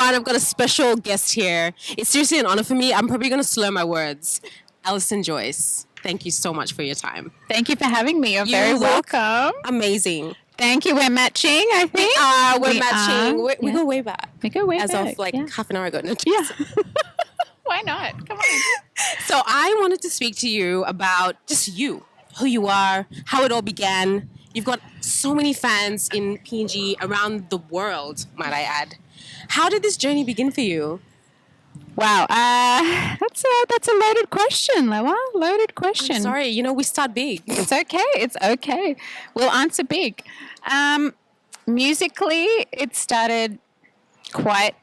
everyone. I've got a special guest here. It's seriously an honor for me. I'm probably going to slur my words. Alyson Joyce, thank you so much for your time. Thank you for having me. You're very welcome. Amazing. Thank you. We're matching, I think. We're matching. We go way back. We go way back. As of half an hour ago. No, yeah. Why not? Come on. So I wanted to speak to you about just you, who you are, how it all began. You've got so many fans in PNG around the world, might I add. How did this journey begin for you? Wow, that's a loaded question, Lewa. Loaded question. I'm sorry, we start big. It's okay. We'll answer big. Musically, it started quite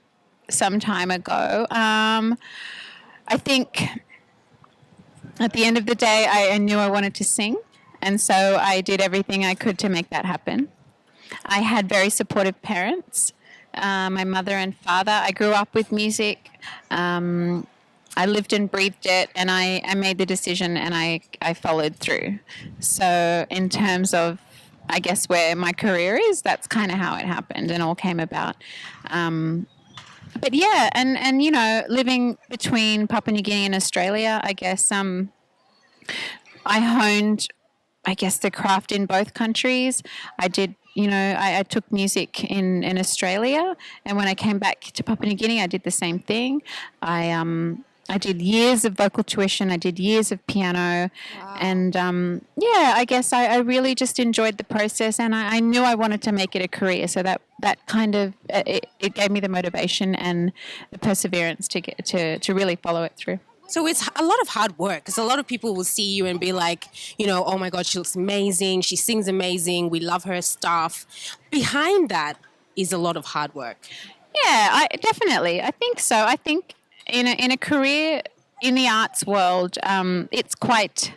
some time ago. I think at the end of the day, I knew I wanted to sing, and so I did everything I could to make that happen. I had very supportive parents. My mother and father. I grew up with music. I lived and breathed it, and I made the decision, and I followed through. So in terms of, I guess, where my career is, that's kind of how it happened and all came about. But yeah, and living between Papua New Guinea and Australia, I guess I honed, the craft in both countries. I did. I took music in Australia, and when I came back to Papua New Guinea, I did the same thing. I did years of vocal tuition. I did years of piano. Wow. And, I guess I really just enjoyed the process, and I knew I wanted to make it a career. So that kind of, it gave me the motivation and the perseverance to really follow it through. So it's a lot of hard work, because a lot of people will see you and be like, oh my God, she looks amazing. She sings amazing. We love her stuff. Behind that is a lot of hard work. Yeah, definitely. I think so. I think in a career in the arts world, it's quite,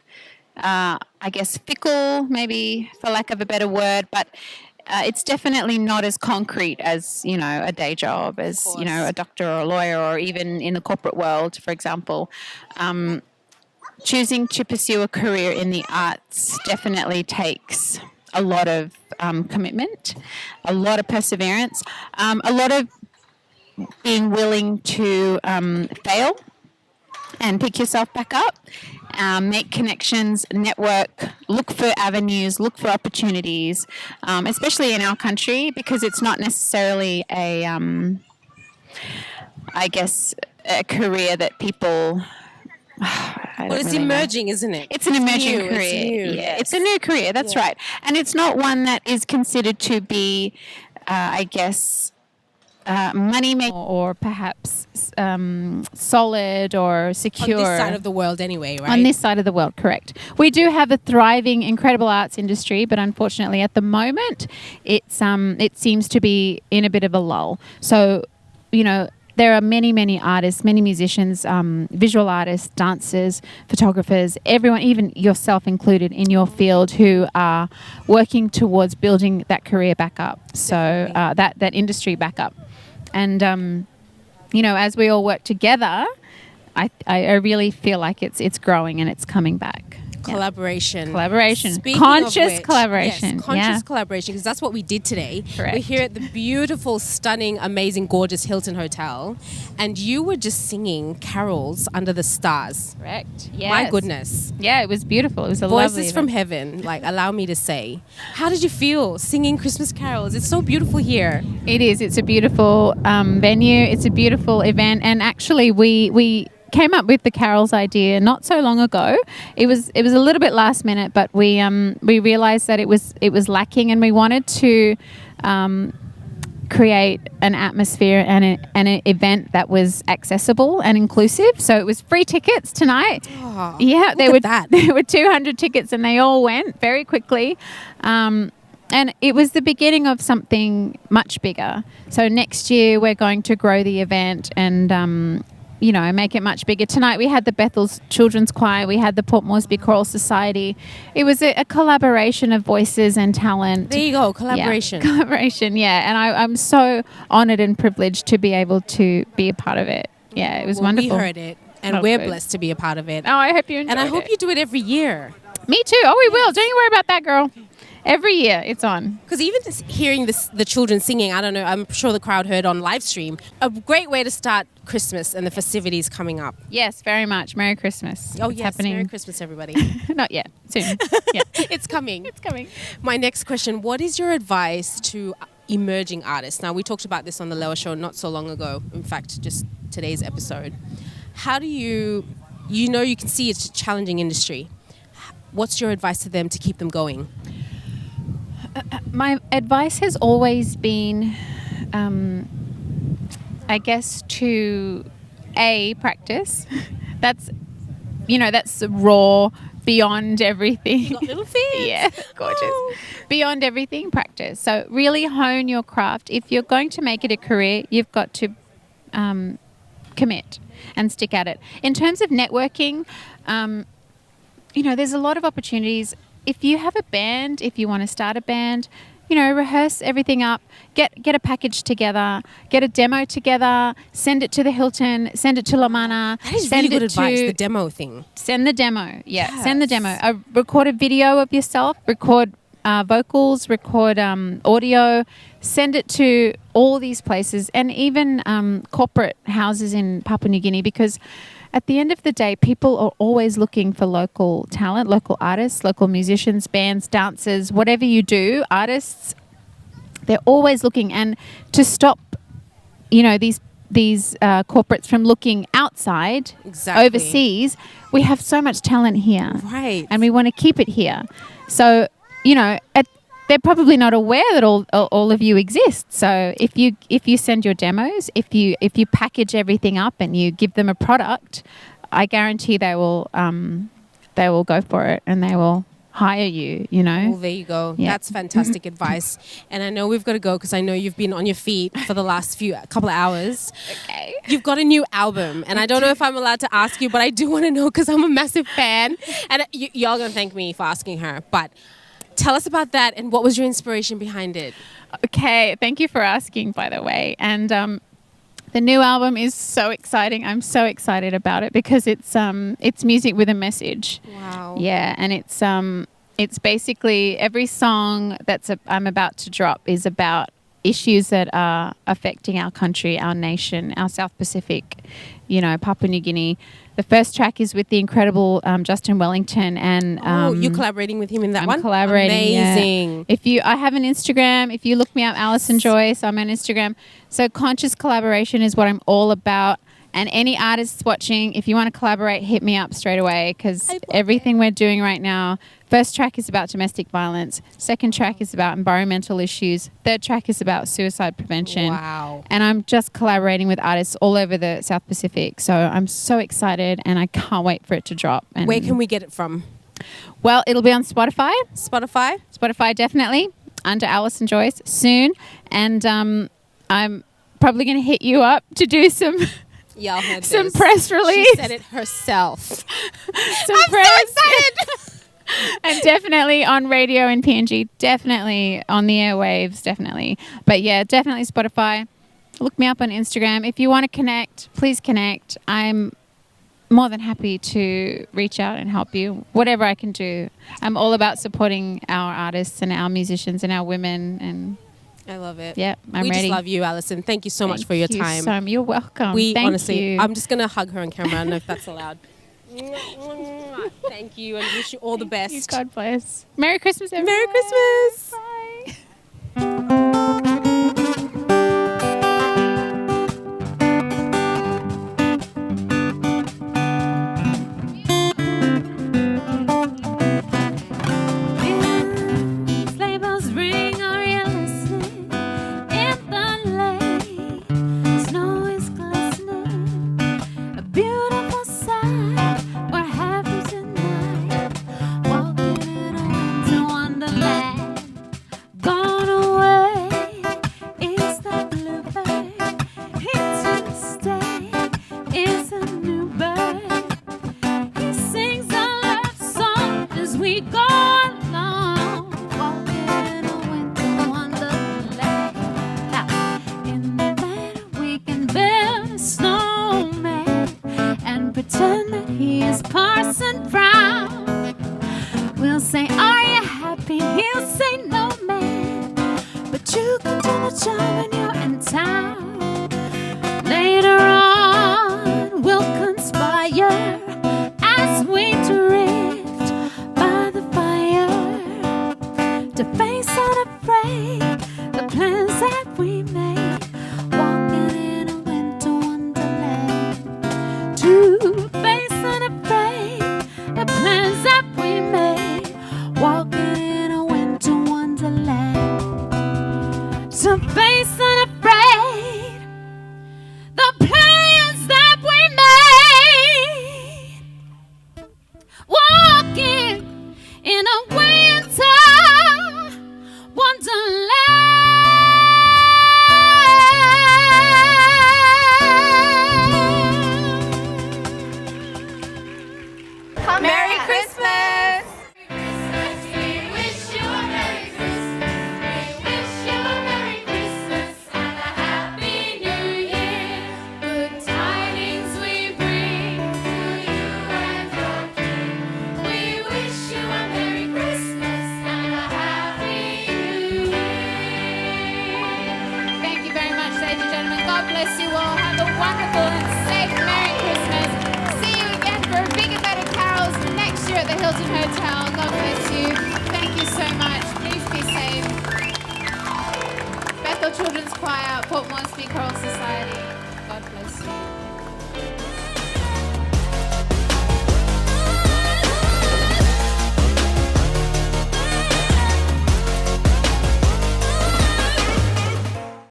fickle, maybe for lack of a better word, but it's definitely not as concrete as, a day job, as, a doctor or a lawyer, or even in the corporate world, for example. Choosing to pursue a career in the arts definitely takes a lot of commitment, a lot of perseverance, a lot of being willing to fail and pick yourself back up. Make connections, network, look for avenues, look for opportunities, especially in our country, because it's not necessarily a career that people... it's emerging, isn't it? It's an emerging career. It's new, yes. It's a new career, that's right. And it's not one that is considered to be, money making or perhaps solid or secure. On this side of the world anyway, right? On this side of the world, correct. We do have a thriving, incredible arts industry, but unfortunately at the moment it seems to be in a bit of a lull. So, there are many, many artists, many musicians, visual artists, dancers, photographers, everyone, even yourself included in your field, who are working towards building that career back up. So that industry back up. And, as we all work together, I really feel like it's growing and it's coming back. Collaboration. Conscious collaboration. Yes, conscious collaboration, because that's what we did today. Correct. We're here at the beautiful, stunning, amazing, gorgeous Hilton Hotel, and you were just singing carols under the stars. Correct. Yes. My goodness. Yeah, it was beautiful. It was a lovely Voices from heaven, allow me to say. How did you feel singing Christmas carols? It's so beautiful here. It is. It's a beautiful venue. It's a beautiful event, and actually we came up with the carols idea not so long ago. It was a little bit last minute, but we realized that it was lacking, and we wanted to create an atmosphere and an event that was accessible and inclusive. So it was free tickets tonight. Oh, yeah, there were 200 tickets, and they all went very quickly. And it was the beginning of something much bigger. So next year we're going to grow the event and make it much bigger. Tonight we had the Bethel's Children's Choir, we had the Port Moresby Choral Society. It was a collaboration of voices and talent. There you go, collaboration. Yeah, collaboration, yeah. And I'm so honoured and privileged to be able to be a part of it. Yeah, it was wonderful. We heard it, and we're blessed to be a part of it. Oh, I hope you enjoyed it. And I hope you do it every year. Me too. Oh, we will. Don't you worry about that, girl. Every year it's on. Because even just hearing the children singing, I don't know, I'm sure the crowd heard on live stream, a great way to start Christmas and the festivities coming up. Yes, very much. Merry Christmas. Oh, It's yes. happening. Merry Christmas, everybody. Not yet. Soon. Yeah. It's coming. It's coming. My next question, what is your advice to emerging artists? Now, we talked about this on the Lewa Show not so long ago. In fact, just today's episode. How do you can see it's a challenging industry. What's your advice to them to keep them going? My advice has always been, I guess, to practice. That's raw, beyond everything. You got little feet. Yeah, gorgeous. Oh. Beyond everything, practice. So really hone your craft. If you're going to make it a career, you've got to commit and stick at it. In terms of networking, there's a lot of opportunities. If you have a band, if you want to start a band, rehearse everything up, get a package together, get a demo together, send it to the Hilton, send it to La Mana. That is really good advice, the demo thing. Send the demo, Yes. send the demo. Record a video of yourself, record vocals, record audio, send it to all these places and even corporate houses in Papua New Guinea, because at the end of the day, people are always looking for local talent, local artists, local musicians, bands, dancers, whatever you do, artists. They're always looking, and to stop, these corporates from looking outside, Exactly. overseas, we have so much talent here, Right. and we want to keep it here. So, they're probably not aware that all of you exist. So if you send your demos, if you package everything up and you give them a product, I guarantee they will go for it and they will hire you. Well, there you go. Yeah. That's fantastic advice. And I know we've got to go because I know you've been on your feet for the last couple of hours. Okay. You've got a new album, and I don't know if I'm allowed to ask you, but I do want to know because I'm a massive fan. And y'all gonna thank me for asking her, but. Tell us about that and what was your inspiration behind it? Okay, thank you for asking, by the way. And the new album is so exciting. I'm so excited about it because it's music with a message. Wow. Yeah, and it's basically every song I'm about to drop is about issues that are affecting our country, our nation, our South Pacific, Papua New Guinea. The first track is with the incredible Justin Wellington, and you're collaborating with him in that I'm one? collaborating. Amazing. Yeah. I have an Instagram. If you look me up, Alyson Joyce, I'm on Instagram. So conscious collaboration is what I'm all about. And any artists watching, if you want to collaborate, hit me up straight away, because everything we're doing right now, first track is about domestic violence. Second track is about environmental issues. Third track is about suicide prevention. Wow. And I'm just collaborating with artists all over the South Pacific. So I'm so excited and I can't wait for it to drop. And Where can we get it from? Well, it'll be on Spotify. Spotify, Definitely, under Alyson Joyce soon. And I'm probably going to hit you up to do some... Y'all heard some this. press release. She said it herself. I'm so excited. And definitely on radio in PNG, definitely on the airwaves, definitely. But yeah, definitely Spotify. Look me up on Instagram. If you want to connect, please connect. I'm more than happy to reach out and help you, whatever I can do. I'm all about supporting our artists and our musicians and our women, and I love it. yeah, I'm we ready. just love you, Alyson. Thank you so much for your time. You're welcome. We Thank honestly, you. I'm just going to hug her on camera. I don't know if that's allowed. Thank you and wish you all the best. Thank you. God bless. Merry Christmas, everyone. Merry Christmas. Bye. Pretend that he is Parson Brown. We'll say, are you happy? He'll say, future when you're in town. Later on, we'll conspire as we drift by the fire to face unafraid the plans that we made, walking in a winter wonderland. To face unafraid the plans that we made, walking in a winter wonderland. To face unafraid the plans that we made, walking in a winter wonderland. Merry Christmas! We wish you a Merry Christmas. We wish you a Merry Christmas and a Happy New Year. Good tidings we bring to you and your King. We wish you a Merry Christmas and a Happy New Year. Thank you very much, ladies and gentlemen. God bless you all. Have a wonderful and safe Merry Christmas. See you again for bigger, better carols next year at the Hilton Hotel. God bless you. Thank you so much. Please be safe. Bethel Children's Choir, Port Moresby Choral Society. God bless you.